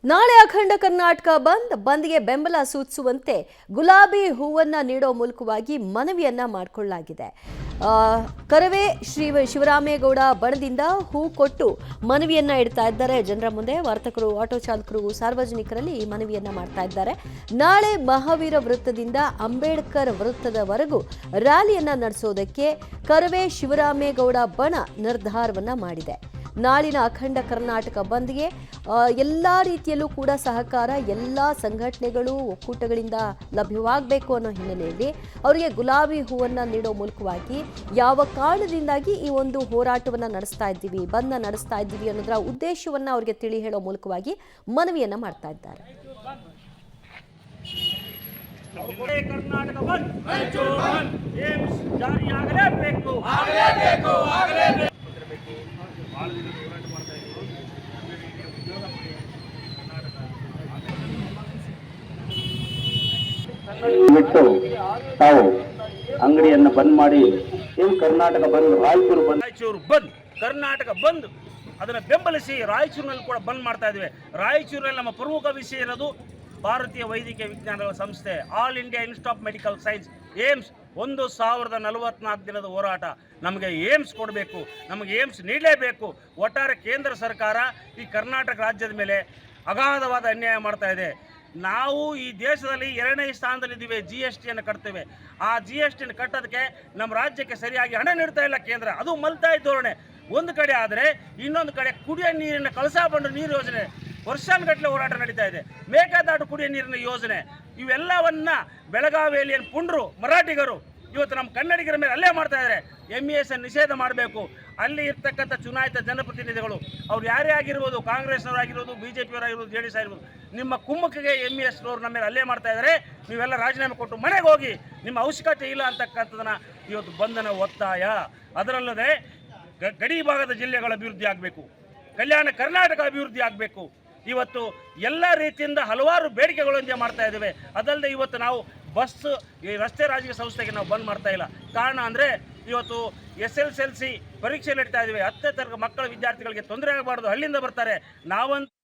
ನಾಳೆ ಅಖಂಡ ಕರ್ನಾಟಕ ಬಂದ್ಗೆ ಬೆಂಬಲ ಸೂಚಿಸುವಂತೆ ಗುಲಾಬಿ ಹೂವನ್ನ ನೀಡೋ ಮೂಲಕವಾಗಿ ಮನವಿಯನ್ನ ಮಾಡಿಕೊಳ್ಳಲಾಗಿದೆ. ಕರವೇ ಶ್ರೀ ಶಿವರಾಮೇಗೌಡ ಬಣದಿಂದ ಹೂ ಕೊಟ್ಟು ಮನವಿಯನ್ನ ಇಡ್ತಾ ಇದ್ದಾರೆ ಜನರ ಮುಂದೆ. ವರ್ತಕರು, ಆಟೋ ಚಾಲಕರು, ಸಾರ್ವಜನಿಕರಲ್ಲಿ ಈ ಮನವಿಯನ್ನ ಮಾಡ್ತಾ ಇದ್ದಾರೆ. ನಾಳೆ ಮಹಾವೀರ ವೃತ್ತದಿಂದ ಅಂಬೇಡ್ಕರ್ ವೃತ್ತದವರೆಗೂ ರ್ಯಾಲಿಯನ್ನ ನಡೆಸೋದಕ್ಕೆ ಕರವೇ ಶಿವರಾಮೇಗೌಡ ಬಣ ನಿರ್ಧಾರವನ್ನ ಮಾಡಿದೆ. ನಾಳಿನ ಅಖಂಡ ಕರ್ನಾಟಕ ಬಂದ್ಗೆ ಎಲ್ಲ ರೀತಿಯಲ್ಲೂ ಕೂಡ ಸಹಕಾರ ಎಲ್ಲ ಸಂಘಟನೆಗಳು ಒಕ್ಕೂಟಗಳಿಂದ ಲಭ್ಯವಾಗಬೇಕು ಅನ್ನೋ ಹಿನ್ನೆಲೆಯಲ್ಲಿ ಅವರಿಗೆ ಗುಲಾಬಿ ಹೂವನ್ನು ನೀಡೋ ಮೂಲಕವಾಗಿ ಯಾವ ಕಾರಣದಿಂದಾಗಿ ಈ ಒಂದು ಹೋರಾಟವನ್ನು ನಡೆಸ್ತಾ ಇದ್ದೀವಿ, ಬಂದ್ನ ನಡೆಸ್ತಾ ಇದ್ದೀವಿ ಅನ್ನೋದರ ಉದ್ದೇಶವನ್ನು ಅವರಿಗೆ ತಿಳಿ ಹೇಳೋ ಮೂಲಕವಾಗಿ ಮನವಿಯನ್ನು ಮಾಡ್ತಾ ಇದ್ದಾರೆ. ಬಿಟ್ಟು ತಾವು ಅಂಗಡಿಯನ್ನ ಬಂದ್ ಮಾಡಿ ಕರ್ನಾಟಕ ಬಂದ್, ರಾಯಚೂರು ಬಂದ್, ಕರ್ನಾಟಕ ಬಂದ್ ಅದನ್ನು ಬೆಂಬಲಿಸಿ ರಾಯಚೂರಿನಲ್ಲಿ ಕೂಡ ಬಂದ್ ಮಾಡ್ತಾ ಇದ್ದೇವೆ. ರಾಯಚೂರಿನಲ್ಲಿ ನಮ್ಮ ಪ್ರಮುಖ ವಿಷಯ ಇರೋದು ಭಾರತೀಯ ವೈದ್ಯಕೀಯ ವಿಜ್ಞಾನಗಳ ಸಂಸ್ಥೆ, All India Institute of Medical Science, AIIMS. 1044 ದಿನದ ಹೋರಾಟ. ನಮಗೆ ಏಮ್ಸ್ ಕೊಡಬೇಕು, ನಮಗೆ ಏಮ್ಸ್ ನೀಡಲೇಬೇಕು. ಒಟ್ಟಾರೆ ಕೇಂದ್ರ ಸರ್ಕಾರ ಈ ಕರ್ನಾಟಕ ರಾಜ್ಯದ ಮೇಲೆ ಅಗಾಧವಾದ ಅನ್ಯಾಯ ಮಾಡ್ತಾ ಇದೆ. ನಾವು ಈ ದೇಶದಲ್ಲಿ 2ನೇ ಸ್ಥಾನದಲ್ಲಿದ್ದೀವಿ. GST ಕಟ್ತೇವೆ. ಆ GST ಕಟ್ಟೋದಕ್ಕೆ ನಮ್ಮ ರಾಜ್ಯಕ್ಕೆ ಸರಿಯಾಗಿ ಹಣ ನೀಡ್ತಾ ಇಲ್ಲ ಕೇಂದ್ರ. ಅದು ಮಲ್ತಾಯಿ ಧೋರಣೆ ಒಂದು ಕಡೆ ಆದರೆ, ಇನ್ನೊಂದು ಕಡೆ ಕುಡಿಯೋ ನೀರಿನ ಕಳಸಾ ಬಂಡು ನೀರು ಯೋಜನೆ ವರ್ಷಾನುಗಟ್ಟಲೆ ಹೋರಾಟ ನಡೀತಾ ಇದೆ. ಮೇಕೆದಾಟು ಕುಡಿಯೋ ನೀರಿನ ಯೋಜನೆ ಇವೆಲ್ಲವನ್ನ ಬೆಳಗಾವಿಯಲ್ಲಿ ಪುಂಡ್ರು ಮರಾಠಿಗರು ಇವತ್ತು ನಮ್ಮ ಕನ್ನಡಿಗರ ಮೇಲೆ ಅಲ್ಲೇ ಮಾಡ್ತಾ ಇದ್ದಾರೆ. MES ನಿಷೇಧ ಮಾಡಬೇಕು. ಅಲ್ಲಿ ಇರ್ತಕ್ಕಂಥ ಚುನಾಯಿತ ಜನಪ್ರತಿನಿಧಿಗಳು ಅವ್ರು ಯಾರೇ ಆಗಿರ್ಬೋದು, ಕಾಂಗ್ರೆಸ್ನವರಾಗಿರ್ಬೋದು, BJPಯವರಾಗಿರ್ಬೋದು, JDS ಆಗಿರ್ಬೋದು, ನಿಮ್ಮ ಕುಮ್ಮಕ್ಕಿಗೆ MES ನವರು ನಮ್ಮ ಮೇಲೆ ಅಲ್ಲೇ ಮಾಡ್ತಾ ಇದ್ದಾರೆ. ನೀವೆಲ್ಲ ರಾಜೀನಾಮೆ ಕೊಟ್ಟು ಮನೆಗೆ ಹೋಗಿ, ನಿಮ್ಮ ಅವಶ್ಯಕತೆ ಇಲ್ಲ ಅಂತಕ್ಕಂಥದ್ದನ್ನು ಇವತ್ತು ಬಂಧನ ಒತ್ತಾಯ. ಅದರಲ್ಲದೆ ಗಡಿ ಭಾಗದ ಜಿಲ್ಲೆಗಳ ಅಭಿವೃದ್ಧಿ ಆಗಬೇಕು, ಕಲ್ಯಾಣ ಕರ್ನಾಟಕ ಅಭಿವೃದ್ಧಿ ಆಗಬೇಕು. ಇವತ್ತು ಎಲ್ಲ ರೀತಿಯಿಂದ ಹಲವಾರು ಬೇಡಿಕೆಗಳೊಂದಿಗೆ ಮಾಡ್ತಾ ಇದ್ದೇವೆ. ಅದಲ್ಲದೆ ಇವತ್ತು ನಾವು ಬಸ್, ಈ ರಸ್ತೆ ಸಾರಿಗೆ ಸಂಸ್ಥೆಗೆ ನಾವು ಬಂದ್ ಮಾಡ್ತಾ ಇಲ್ಲ. ಕಾರಣ ಅಂದರೆ ಇವತ್ತು SSLC ಪರೀಕ್ಷೆ ನಡೀತಾ ಇದ್ದೀವಿ. 10ನೇ ತರಗತಿ ಮಕ್ಕಳ ವಿದ್ಯಾರ್ಥಿಗಳಿಗೆ ತೊಂದರೆ ಆಗಬಾರ್ದು, ಹಳ್ಳಿಯಿಂದ ಬರ್ತಾರೆ. ನಾವಂತೂ